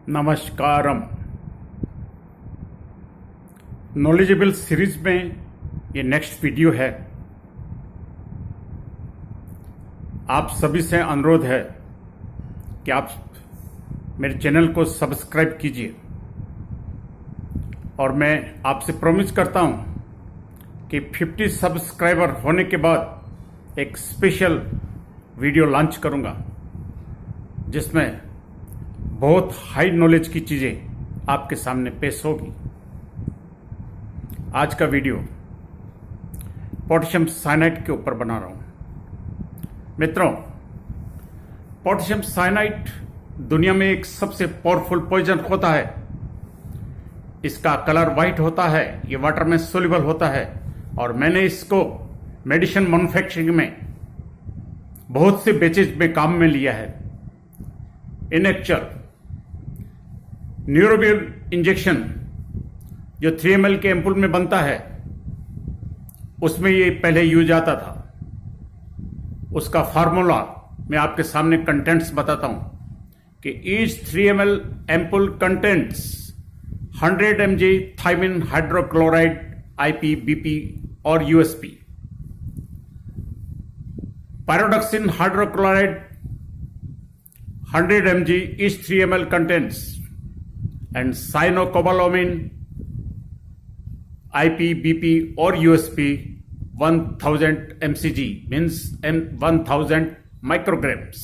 नमस्कारम। Knowledgeable series में ये next video है। आप सभी से अनुरोध है कि आप मेरे चैनल को सब्सक्राइब कीजिए और मैं आपसे प्रॉमिस करता हूं कि 50 सब्सक्राइबर होने के बाद एक स्पेशल वीडियो लॉन्च करूंगा जिसमें बहुत हाई नॉलेज की चीज़ें आपके सामने पेश होगी। आज का वीडियो पोटेशियम साइनाइड के ऊपर बना रहा हूं। मित्रों, पोटेशियम साइनाइड दुनिया में एक सबसे पावरफुल पॉइजन होता है। इसका कलर वाइट होता है, ये वाटर में सोल्यूबल होता है और मैंने इसको मेडिसिन मैन्युफैक्चरिंग में बहुत से बेचेज में काम में लिया है। इन एक्चुअल न्यूरोबियल इंजेक्शन जो 3 ml के एम्पुल में बनता है उसमें ये पहले यूज आता था। उसका फार्मूला मैं आपके सामने कंटेंट्स बताता हूं कि each 3 ml ampoule contents 100 mg thiamine hydrochloride IPBP और USP। Pyridoxine hydrochloride 100 mg each 3 ml contains and cyanocobalamin IPBP or USP 1000 mcg means 1000 micrograms.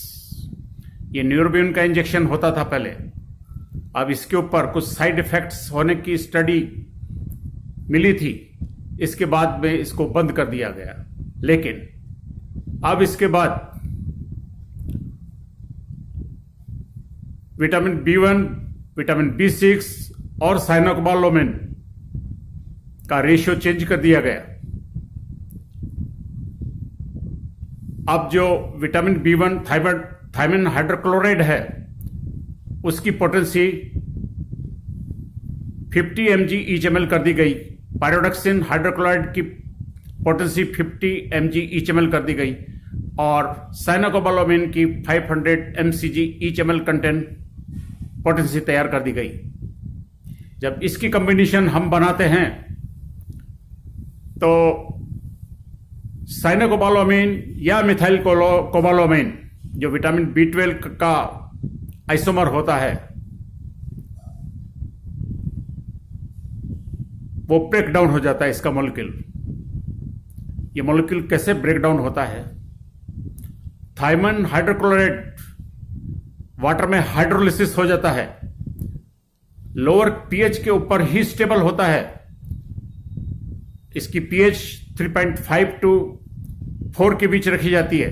ये न्यूरोबियन का इंजेक्शन होता था पहले। अब इसके ऊपर कुछ साइड इफेक्ट्स होने की स्टडी मिली थी, इसके बाद में इसको बंद कर दिया गया। लेकिन अब इसके बाद विटामिन B1, विटामिन B6 और साइनोकोबालामिन का रेशियो चेंज कर दिया गया। अब जो विटामिन B1 थायमिन हाइड्रोक्लोराइड है उसकी पोटेंसी 50 mg ईच ml कर दी गई। पायरोडक्सिन हाइड्रोक्लोराइड की पोटेंसी 50 mg ईच ml कर दी गई और साइनोकोबालामिन की 500 mcg each ml content potency तैयार कर दी गई। जब इसकी कॉम्बिनेशन हम बनाते हैं तो साइनोकोबालामिन या मिथाइल कोबालामिन जो विटामिन B12 का आइसोमर होता है वो ब्रेक डाउन हो जाता है। इसका मॉलिक्यूल, ये मॉलिक्यूल कैसे ब्रेक डाउन होता है? थायमिन हाइड्रोक्लोराइड वाटर में हाइड्रोलिसिस हो जाता है, लोअर पीएच के ऊपर ही स्टेबल होता है। इसकी पीएच 3.5 to 4 के बीच रखी जाती है।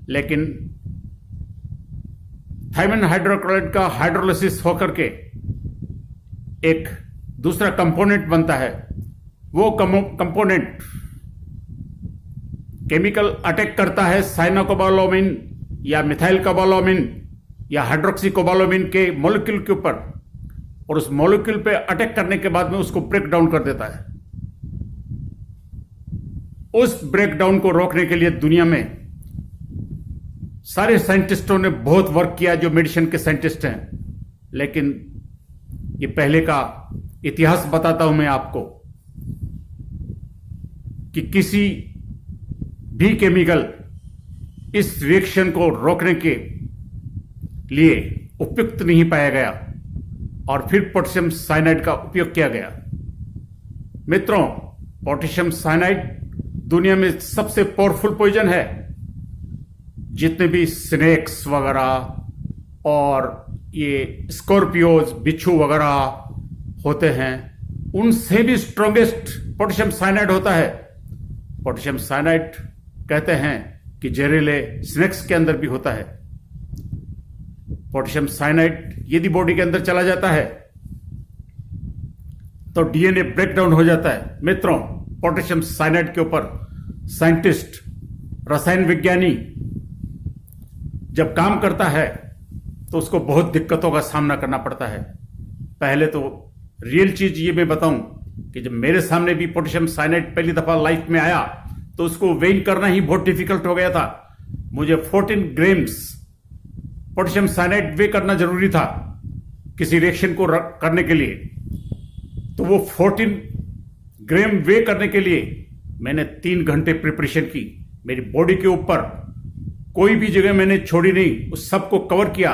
लेकिन थायमिन हाइड्रोक्लोराइड का हाइड्रोलिसिस होकर के एक दूसरा कंपोनेंट बनता है। वो कंपोनेंट केमिकल अटैक करता है साइनोकोबालामिन या मिथाइल कोबालामिन या हाइड्रोक्सी कोबालामिन के मॉलिक्यूल के ऊपर और उस मॉलिक्यूल पे अटैक करने के बाद में उसको ब्रेक डाउन कर देता है। उस ब्रेक डाउन को रोकने के लिए दुनिया में सारे साइंटिस्टों ने बहुत वर्क किया जो मेडिसिन के साइंटिस्ट हैं। लेकिन ये पहले का इतिहास बताता हूं मैं आपको कि किसी भी केमिकल इस रिएक्शन को रोकने के लिए उपयुक्त नहीं पाया गया और फिर पोटेशियम साइनाइड का उपयोग किया गया। मित्रों, पोटेशियम साइनाइड दुनिया में सबसे पावरफुल पॉइजन है। जितने भी स्नेक्स वगैरह और ये स्कॉर्पियोज, बिच्छू वगैरह होते हैं उनसे भी स्ट्रॉन्गेस्ट पोटेशियम साइनाइड होता है। पोटेशियम साइनाइड कहते हैं कि जहरीले स्नेक्स के अंदर भी होता है। पोटेशियम साइनाइड यदि बॉडी के अंदर चला जाता है तो डीएनए ब्रेकडाउन हो जाता है। मित्रों, पोटेशियम साइनाइड के ऊपर साइंटिस्ट, रसायन विज्ञानी जब काम करता है तो उसको बहुत दिक्कतों का सामना करना पड़ता है। पहले तो रियल चीज ये मैं बताऊं कि जब मेरे सामने भी पोटेशियम साइनाइड पहली दफा लाइफ में आया तो उसको वेइन करना ही बहुत डिफिकल्ट हो गया था। मुझे 14 ग्राम्स पोटेशियम साइनाइड वे करना जरूरी था। किसी रिएक्शन को करने के लिए, तो वो 14 ग्राम वे करने के लिए मैंने 3 घंटे प्रिपरेशन की। मेरी बॉडी के ऊपर कोई भी जगह मैंने छोड़ी नहीं, उस सबको कवर किया।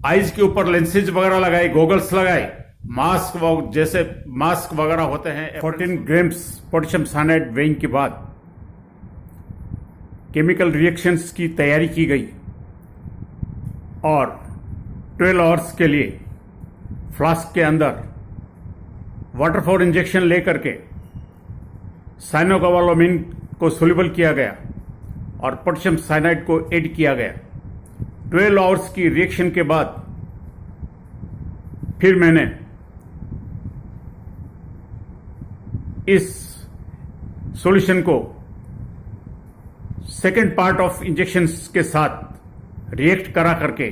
आईज के ऊपर लेंसेज वगैरह लगाए, गॉगल्स लगाए, मास्क जैसे मास्क वगैरह होते हैं। 14 ग्राम्स पोटेशियम साइनाइड वेइंग के बाद केमिकल रिएक्शंस की तैयारी की गई और 12 आवर्स के लिए फ्लास्क के अंदर वाटर फॉर इंजेक्शन लेकर के साइनोकोबालामिन को सोल्यूबल किया गया और पोटेशियम साइनाइड को ऐड किया गया। 12 आवर्स की रिएक्शन के बाद फिर मैंने इस सॉल्यूशन को सेकेंड पार्ट ऑफ इंजेक्शंस के साथ रिएक्ट करा करके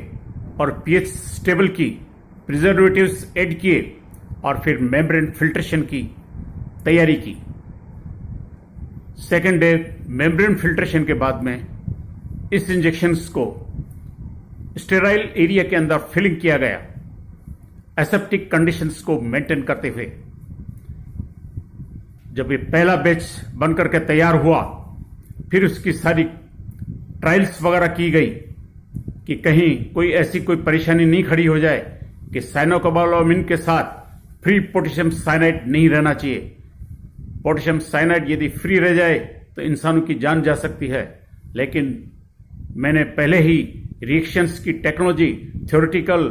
और पीएच स्टेबल की, प्रिजर्वेटिव्स ऐड किए और फिर मेम्ब्रेन फिल्ट्रेशन की तैयारी की। सेकेंड डे मेम्ब्रेन फिल्ट्रेशन के बाद में इस इंजेक्शंस को स्टेराइल एरिया के अंदर फिलिंग किया गया, एसेप्टिक कंडीशंस को मेंटेन करते हुए। जब ये पहला बैच बनकर के तैयार हुआ, फिर उसकी सारी ट्रायल्स वगैरह की गई कि कहीं कोई परेशानी नहीं खड़ी हो जाए कि साइनोकोबालामिन के साथ फ्री पोटेशियम साइनाइड नहीं रहना चाहिए। पोटेशियम साइनाइड यदि फ्री रह जाए तो इंसानों की जान जा सकती है। लेकिन मैंने पहले ही रिएक्शंस की टेक्नोलॉजी, थ्योरेटिकल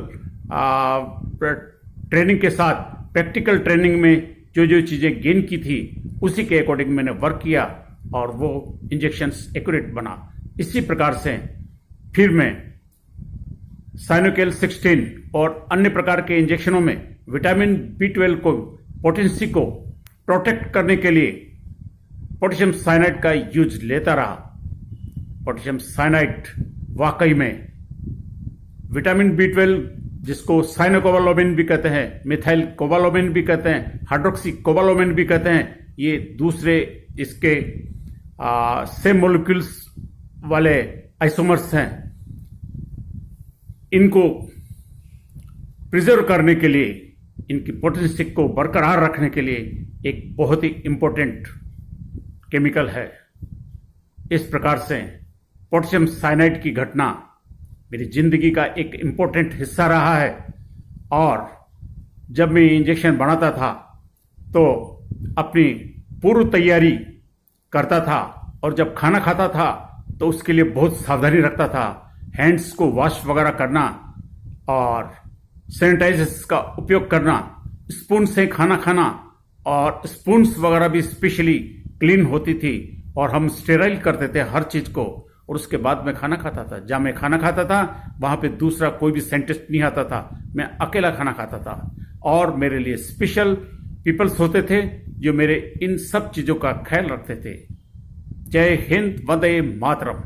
ट्रेनिंग के साथ प्रैक्टिकल ट्रेनिंग में जो जो चीज़ें गेन की थी, उसी के अकॉर्डिंग मैंने वर्क किया और वो इंजेक्शंस एक्यूरेट बना। इसी प्रकार से फिर मैं साइनोकेल 16 और अन्य प्रकार के इंजेक्शनों में विटामिन B12 को, पोटेंसी को प्रोटेक्ट करने के लिए पोटेशियम साइनाइड का यूज लेता रहा। पोटेशियम साइनाइड वाकई में विटामिन B12, जिसको साइनोकोबालामिन भी कहते हैं, मिथाइल कोबालामिन भी कहते हैं, हाइड्रोक्सी कोबालामिन भी कहते हैं, ये दूसरे इसके सेम मोलिक्यूल्स वाले आइसोमर्स हैं। इनको प्रिजर्व करने के लिए, इनकी पोटेंसी को बरकरार रखने के लिए एक बहुत ही इंपॉर्टेंट केमिकल है। इस प्रकार से पोटेशियम साइनाइड की घटना मेरी जिंदगी का एक इंपॉर्टेंट हिस्सा रहा है। और जब मैं इंजेक्शन बनाता था तो अपनी पूर्व तैयारी करता था, और जब खाना खाता था तो उसके लिए बहुत सावधानी रखता था। हैंड्स को वॉश वगैरह करना और सैनिटाइजर्स का उपयोग करना, स्पून से खाना खाना, और स्पून्स वगैरह भी स्पेशली क्लीन होती थी और हम स्टेराइल करते थे हर चीज को। और उसके बाद मैं खाना खाता था। जहाँ मैं खाना खाता था वहां पे दूसरा कोई भी साइंटिस्ट नहीं आता था, मैं अकेला खाना खाता था। और मेरे लिए स्पेशल पीपल्स होते थे जो मेरे इन सब चीजों का ख्याल रखते थे। जय हिंद, वंदे मातरम।